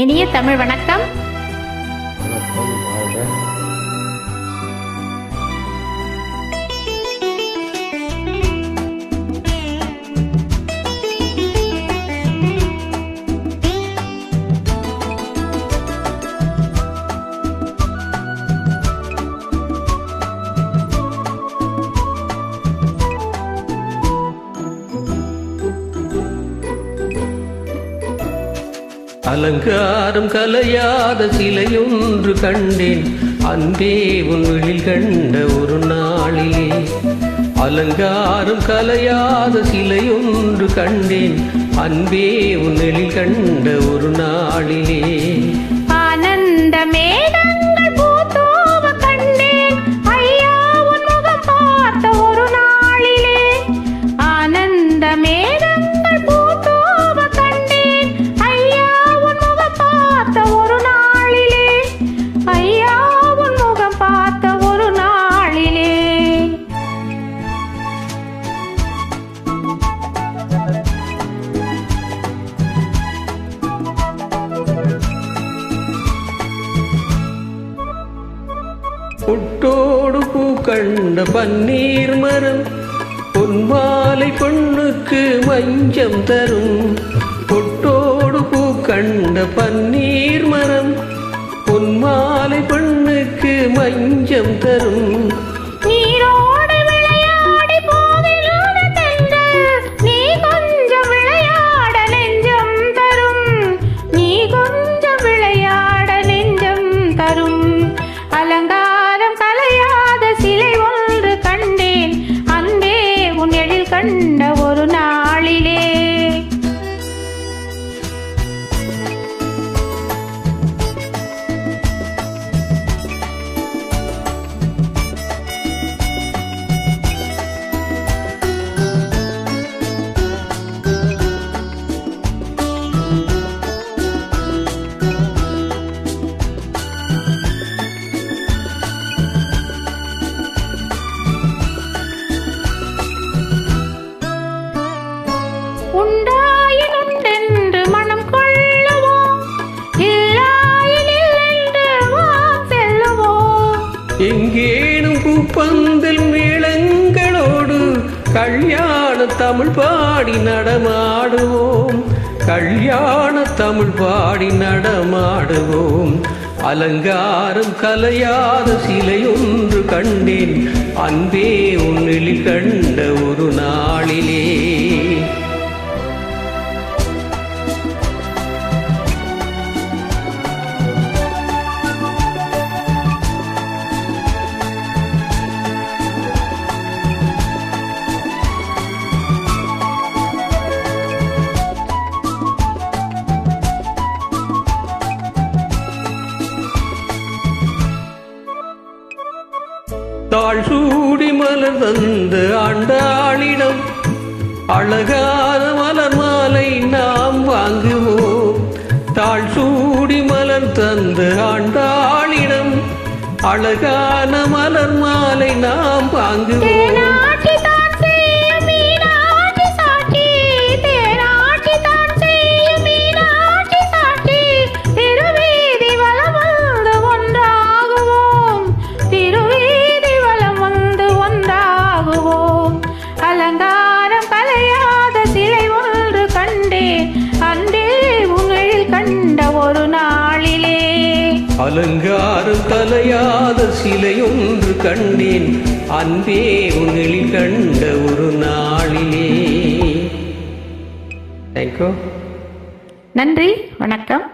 இனிய தமிழ் வணக்கம். வணக்கம். வாழ்க. அலங்காரம் கலையாத சிலையொன்று கண்டேன், அன்பே உன்னில் கண்ட ஒரு நாளிலே. அலங்காரம் கலையாத சிலையொன்று கண்டேன், அன்பே உன்னில் கண்ட ஒரு நாளிலே. ஆனந்த மேகங்கள் பூத்தோவ கண்டேன், ஐயா உன் முகம் பார்த்த ஒரு நாளிலே. ஆனந்த மேகங்கள் பூத்தோவ கண்டேன், ஐயா உன் முகம் பார்த்த ஒரு நாளிலே. ஐயா உன் முகம் பார்த்த ஒரு நாளிலே. புட்டோடு பூ கண்ட பன்னீர் மரம், பொன்மாலை பொண்ணுக்கு மஞ்சம் தரும். புட்டோடு பூ கண்ட பன்னீர் மரம், பொன்மாலை பொண்ணுக்கு மஞ்சம் தரும். நீரோடு விளையாடி போதிலுள்ள தென்றல், நீ கொஞ்சம் விளையாட நெஞ்சம் தரும். நீ கொஞ்சம் விளையாட நெஞ்சம் தரும். அலங்காரம் கலையாத சிலை ஒன்று கண்டேன், அன்பே உன் எழில் கண்ட ஒரு நாளிலே. உண்டாயின் உண்டென்று மனம் கொள்ளுவோம், இல்லாயின் இல்லென்று வாம் செல்லுவோம். எங்கேனும் பூப்பந்தில் மேளங்களோடு கல்யாண தமிழ் பாடி நடமாடுவோம். கல்யாண தமிழ் பாடி நடமாடுவோம். அலங்காரம் கலையாத சிலையொன்று கண்டேன், அன்பே உன்னில் கண்ட ஒரு நாளிலே. தாழ் சூடி மலர் தந்த ஆண்டாளிடம் அழகான மலர் மாலை நாம் வாங்குவோம். தாழ் சூடி மலர் தந்த ஆண்டாளிடம் அழகான மலர் மாலை நாம் வாங்குவோம். தேனாட்டி தான் செய்யும் மீனாட்டி சாட்டி, தேனாட்டி தான் செய்யும் மீனாட்டி சாட்டி, திருவீதி வலம் வந்து ஒன்றாகுவோம். திருவீதி வலம் வந்து ஒன்றாகுவோம். அலங்காரம் கலையாத சிலை ஒன்று கண்டேன், அன்றே உன்னில் கண்ட ஒரு நாளிலே. அலங்காரம் கலையாத சிலையொன்று கண்டேன், அன்பே உன்னில் கண்ட ஒரு நாளிலே. தேங்க்யூ. நன்றி, வணக்கம்.